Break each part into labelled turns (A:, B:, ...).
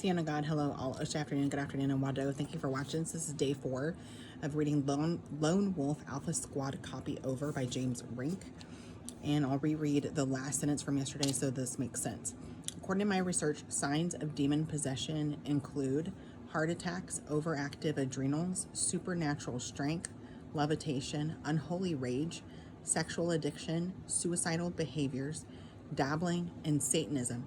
A: Sienna God, hello all. Good afternoon, and Wado. Thank you for watching. This is day 4 of reading Lone Wolf Alpha Squad Copy Over by James Rink. And I'll reread the last sentence from yesterday so this makes sense. According to my research, signs of demon possession include heart attacks, overactive adrenals, supernatural strength, levitation, unholy rage, sexual addiction, suicidal behaviors, dabbling, and Satanism.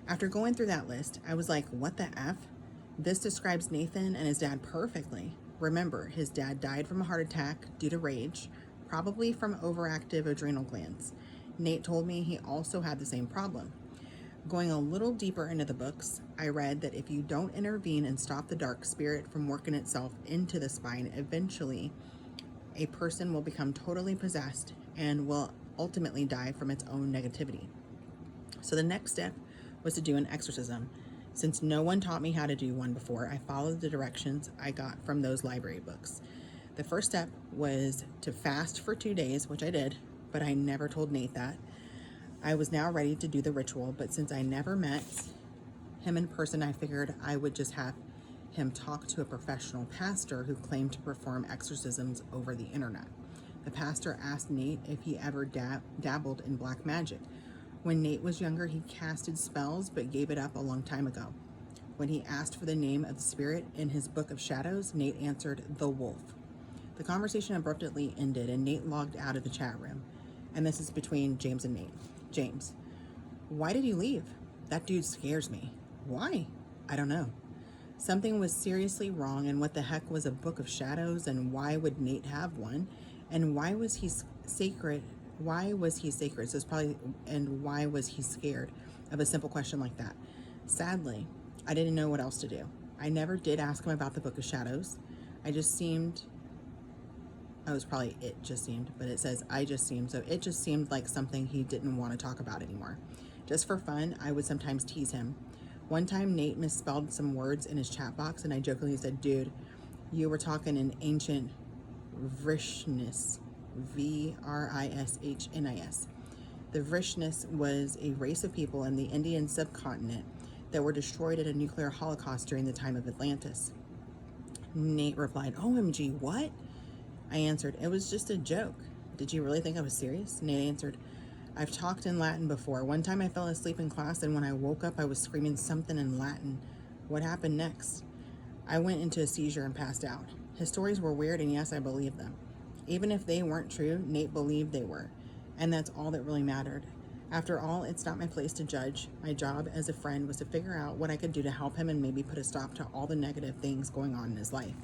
A: After going through that list, I was like, what the F? This describes Nathan and his dad perfectly. Remember, his dad died from a heart attack due to rage, probably from overactive adrenal glands. Nate told me he also had the same problem. Going a little deeper into the books, I read that if you don't intervene and stop the dark spirit from working itself into the spine, eventually a person will become totally possessed and will ultimately die from its own negativity. So the next step was to do an exorcism. Since no one taught me how to do one before, I followed the directions I got from those library books. The first step was to fast for 2 days, which I did, but I never told Nate that. I was now ready to do the ritual, but since I never met him in person, I figured I would just have him talk to a professional pastor who claimed to perform exorcisms over the internet. The pastor asked Nate if he ever dabbled in black magic. When Nate was younger, he casted spells but gave it up a long time ago. When he asked for the name of the spirit in his book of shadows, Nate answered, "The Wolf." The conversation abruptly ended and Nate logged out of the chat room. And this is between James and Nate. James: "Why did you leave? That dude scares me." "Why?" "I don't know. Something was seriously wrong, and what the heck was a book of shadows, and why would Nate have one? And why was he sacred? Why was he sacred?" So it's probably, and why was he scared of a simple question like that? Sadly, I didn't know what else to do. I never did ask him about the Book of Shadows. It just seemed, but it says I just seemed. So it just seemed like something he didn't want to talk about anymore. Just for fun, I would sometimes tease him. One time, Nate misspelled some words in his chat box, and I jokingly said, "Dude, you were talking in ancient Vrishnis. Vrishnis. The Vrishnis was a race of people in the Indian subcontinent that were destroyed at a nuclear holocaust during the time of Atlantis." Nate replied, "OMG, what?" I answered, "It was just a joke. Did you really think I was serious?" Nate answered, "I've talked in Latin before. One time I fell asleep in class, and when I woke up, I was screaming something in Latin. What happened next? I went into a seizure and passed out." His stories were weird, and yes, I believed them. Even if they weren't true, Nate believed they were, and that's all that really mattered. After all, it's not my place to judge. My job as a friend was to figure out what I could do to help him and maybe put a stop to all the negative things going on in his life.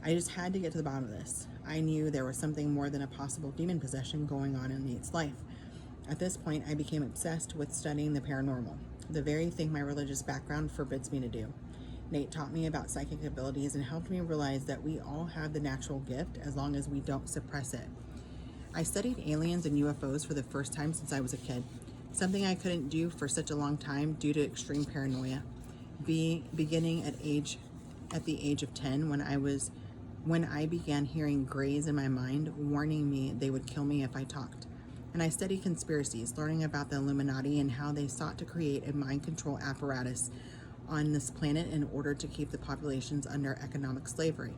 A: I just had to get to the bottom of this. I knew there was something more than a possible demon possession going on in Nate's life. At this point, I became obsessed with studying the paranormal, the very thing my religious background forbids me to do. Nate taught me about psychic abilities and helped me realize that we all have the natural gift as long as we don't suppress it. I studied aliens and UFOs for the first time since I was a kid, something I couldn't do for such a long time due to extreme paranoia. Beginning at the age of 10, when I began hearing grays in my mind warning me they would kill me if I talked. And I studied conspiracies, learning about the Illuminati and how they sought to create a mind control apparatus on this planet in order to keep the populations under economic slavery.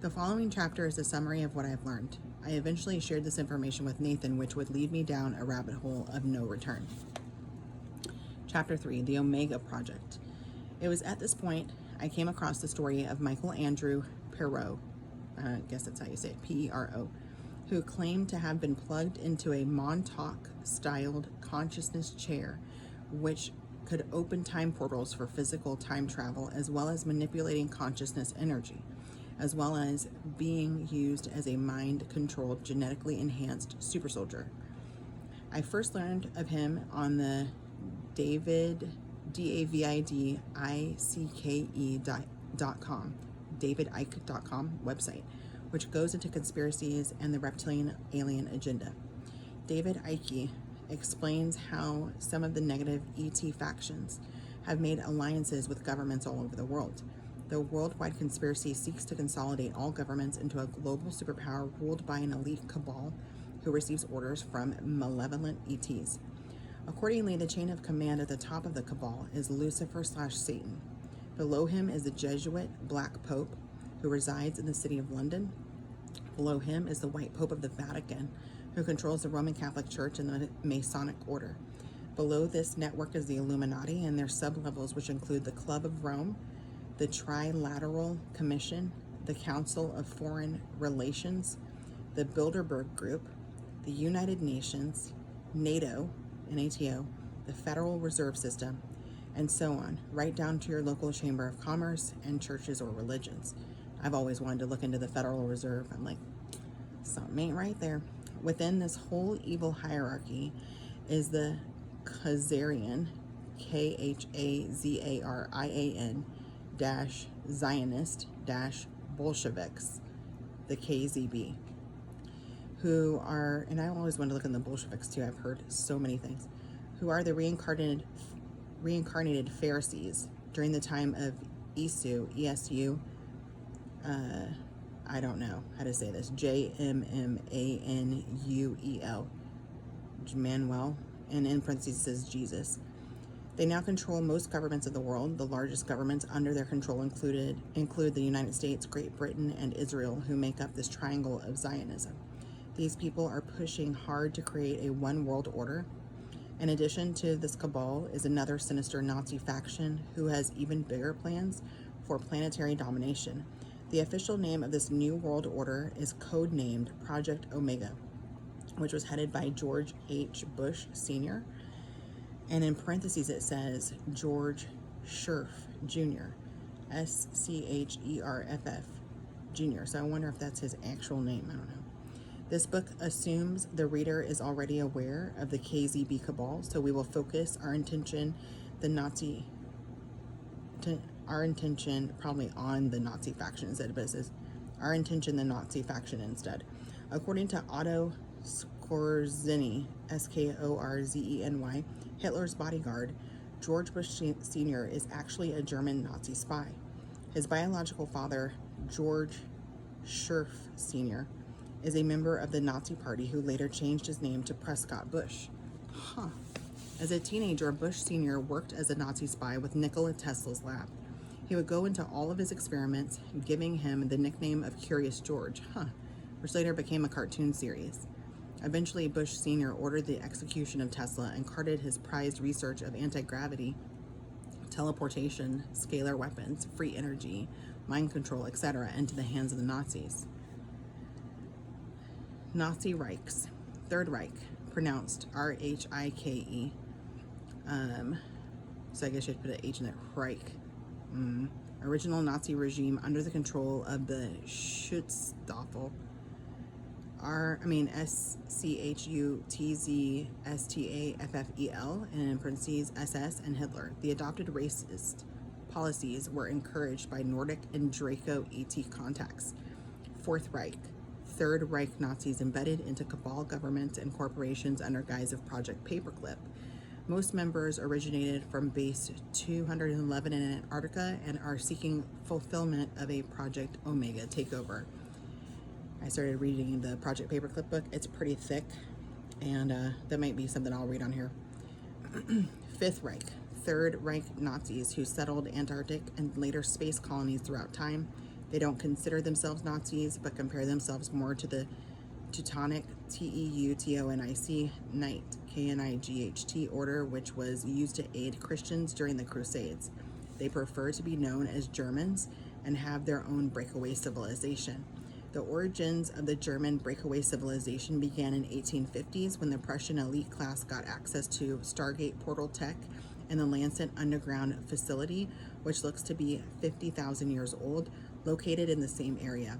A: The following chapter is a summary of what I've learned. I eventually shared this information with Nathan, which would lead me down a rabbit hole of no return. Chapter 3, The Omega Project. It was at this point I came across the story of Michael Andrew Perot, I guess that's how you say it, P-E-R-O, who claimed to have been plugged into a Montauk-styled consciousness chair, which could open time portals for physical time travel, as well as manipulating consciousness energy, as well as being used as a mind-controlled, genetically enhanced super soldier. I first learned of him on the davidicke.com website, which goes into conspiracies and the reptilian alien agenda. David Icke explains how some of the negative ET factions have made alliances with governments all over the world. The worldwide conspiracy seeks to consolidate all governments into a global superpower ruled by an elite cabal who receives orders from malevolent ETs. Accordingly, the chain of command at the top of the cabal is Lucifer/Satan. Below him is the Jesuit Black Pope, who resides in the city of London. Below him is the White Pope of the Vatican, who controls the Roman Catholic Church and the Masonic Order. Below this network is the Illuminati and their sublevels, which include the Club of Rome, the Trilateral Commission, the Council of Foreign Relations, the Bilderberg Group, the United Nations, NATO, NATO, the Federal Reserve System, and so on, right down to your local Chamber of Commerce and churches or religions. I've always wanted to look into the Federal Reserve. I'm like, something ain't right there. Within this whole evil hierarchy is the Khazarian, Khazarian dash Zionist dash Bolsheviks, the KZB, who are, and I always want to look in the Bolsheviks too, I've heard so many things, who are the reincarnated Pharisees during the time of ESU, I don't know how to say this, Jmmanuel, Manuel, and in parentheses says Jesus. They now control most governments of the world. The largest governments under their control include the United States, Great Britain, and Israel, who make up this triangle of Zionism. These people are pushing hard to create a one world order. In addition to this cabal is another sinister Nazi faction who has even bigger plans for planetary domination. The official name of this new world order is codenamed Project Omega, which was headed by George H. Bush Sr., and in parentheses it says George Scherff Jr., Scherff Jr., so I wonder if that's his actual name, I don't know. This book assumes the reader is already aware of the KZB cabal, so we will focus our intention probably on the Nazi faction instead, but it says our intention the Nazi faction instead. According to Otto Skorzeny, Skorzeny, Hitler's bodyguard, George Bush Sr. is actually a German Nazi spy. His biological father, George Scherff Sr., is a member of the Nazi Party who later changed his name to Prescott Bush. As a teenager, Bush Sr. worked as a Nazi spy with Nikola Tesla's lab. He would go into all of his experiments, giving him the nickname of Curious George, which later became a cartoon series. Eventually, Bush Sr. ordered the execution of Tesla and carted his prized research of anti-gravity, teleportation, scalar weapons, free energy, mind control, etc. into the hands of the Nazis. Nazi Reichs. Third Reich, pronounced R-H-I-K-E. So I guess you have to put an H in it. Reich. Original Nazi regime under the control of the Schutzstaffel. Schutzstaffel, and in parentheses SS and Hitler. The adopted racist policies were encouraged by Nordic and Draco ET contacts. Fourth Reich. Third Reich Nazis embedded into cabal governments and corporations under guise of Project Paperclip. Most members originated from Base 211 in Antarctica and are seeking fulfillment of a Project Omega takeover. I started reading the Project Paperclip book. It's pretty thick, and that might be something I'll read on here. Fifth Reich. Third Reich Nazis who settled Antarctic and later space colonies throughout time. They don't consider themselves Nazis, but compare themselves more to the Teutonic, Teutonic, Knight, Knight order, which was used to aid Christians during the Crusades. They prefer to be known as Germans and have their own breakaway civilization. The origins of the German breakaway civilization began in 1850s when the Prussian elite class got access to Stargate portal tech and the Lancet underground facility, which looks to be 50,000 years old, located in the same area.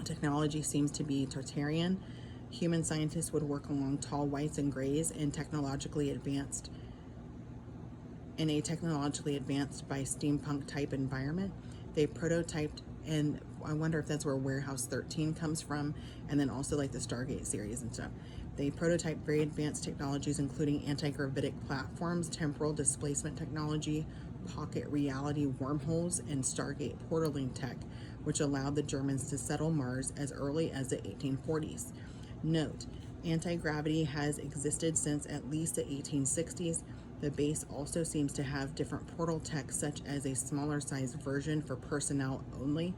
A: Technology seems to be Tartarian. Human scientists would work along tall whites and grays and technologically advanced by steampunk type environment. They prototyped, and I wonder if that's where Warehouse 13 comes from, and then also like the Stargate series and stuff. They prototyped very advanced technologies, including anti-gravitic platforms, temporal displacement technology, pocket reality wormholes, and Stargate portaling tech, which allowed the Germans to settle Mars as early as the 1840s. Note, anti-gravity has existed since at least the 1860s. The base also seems to have different portal tech, such as a smaller size version for personnel only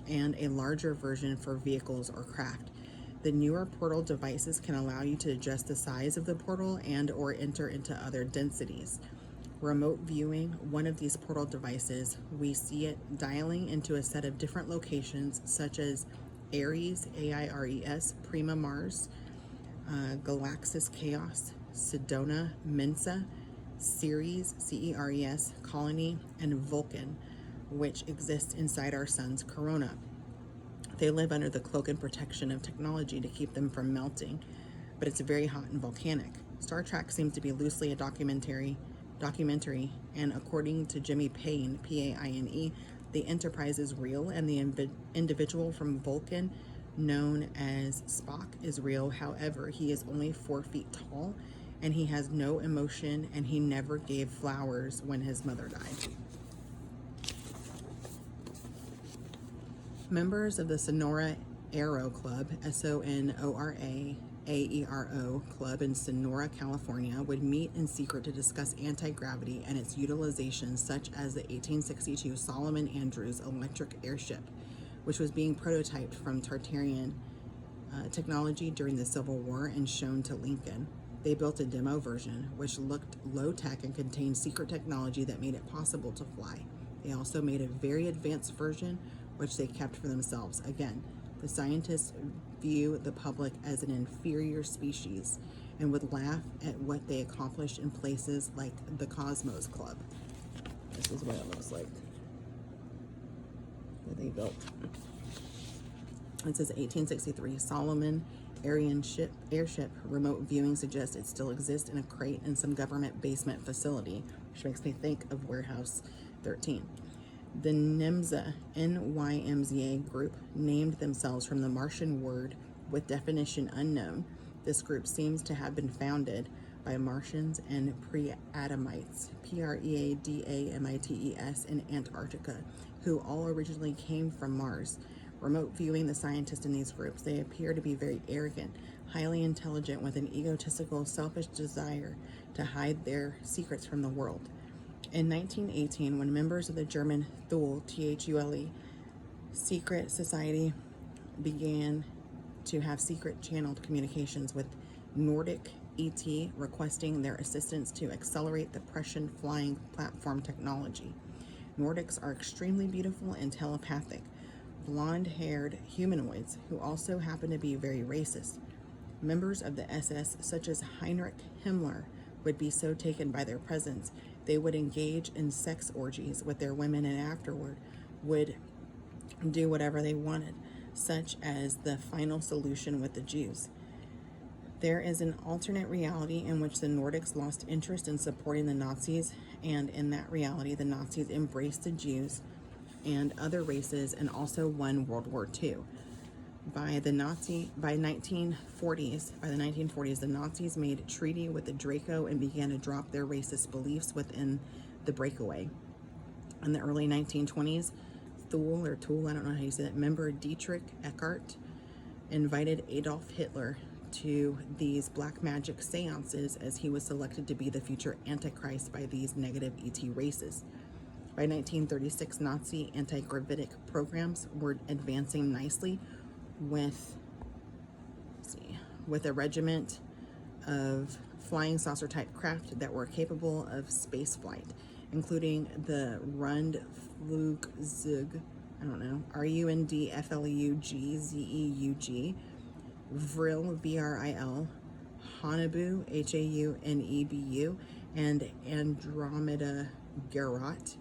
A: and a larger version for vehicles or craft. The newer portal devices can allow you to adjust the size of the portal and or enter into other densities. Remote viewing one of these portal devices, we see it dialing into a set of different locations such as Aries, AIRES, Prima Mars, Galaxis Chaos, Sedona Mensa, Ceres, CERES, Colony, and Vulcan, which exists inside our sun's corona. They live under the cloak and protection of technology to keep them from melting, but it's very hot and volcanic. Star Trek seems to be loosely a documentary, and according to Jimmy Payne, Paine, the Enterprise is real, and the individual from Vulcan, known as Spock, is real. However, he is only 4 feet tall, and he has no emotion, and he never gave flowers when his mother died. Members of the Sonora Aero Club, SONORA-AERO Club in Sonora, California, would meet in secret to discuss anti-gravity and its utilization, such as the 1862 Solomon Andrews electric airship, which was being prototyped from Tartarian technology during the Civil War and shown to Lincoln. They built a demo version, which looked low-tech and contained secret technology that made it possible to fly. They also made a very advanced version, which they kept for themselves. Again, the scientists view the public as an inferior species and would laugh at what they accomplished in places like the Cosmos Club. This is what it looks like that they built. It says 1863 Solomon airship. Remote viewing suggests it still exists in a crate in some government basement facility, which makes me think of Warehouse 13. The NYMZA group named themselves from the Martian word with definition unknown. This group seems to have been founded by Martians and pre-Adamites, PREADAMITES, in Antarctica, who all originally came from Mars. Remote viewing the scientists in these groups, they appear to be very arrogant, highly intelligent, with an egotistical, selfish desire to hide their secrets from the world. In 1918, when members of the German Thule, THULE, secret society began to have secret channeled communications with Nordic ET, requesting their assistance to accelerate the Prussian flying platform technology. Nordics are extremely beautiful and telepathic, blonde-haired humanoids who also happen to be very racist. Members of the SS, such as Heinrich Himmler, would be so taken by their presence they would engage in sex orgies with their women, and afterward would do whatever they wanted, such as the final solution with the Jews. There is an alternate reality in which the Nordics lost interest in supporting the Nazis, and in that reality the Nazis embraced the Jews and other races and also won World War II. By the 1940s, the Nazis made a treaty with the Draco and began to drop their racist beliefs within the breakaway. In the early 1920s, Thule, I don't know how you say that, member Dietrich Eckart invited Adolf Hitler to these black magic seances, as he was selected to be the future Antichrist by these negative ET races. By 1936, Nazi anti-gravitic programs were advancing nicely with a regiment of flying saucer type craft that were capable of space flight, including the Rundflugzeug, RUNDFLUGZEUG, Vril, VRIL, Haunebu, HAUNEBU, and Andromeda Gerat,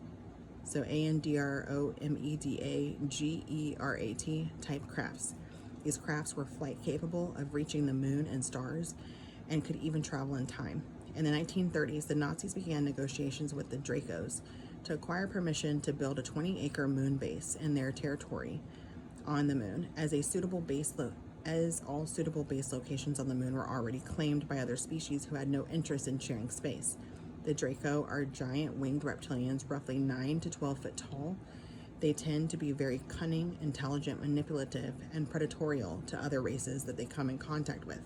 A: so ANDROMEDAGERAT type crafts. These crafts were flight capable of reaching the moon and stars and could even travel in time. In the 1930s, the Nazis began negotiations with the Dracos to acquire permission to build a 20-acre moon base in their territory on the moon, as all suitable base locations on the moon were already claimed by other species who had no interest in sharing space. The Draco are giant winged reptilians, roughly 9 to 12 foot tall. They tend to be very cunning, intelligent, manipulative, and predatorial to other races that they come in contact with.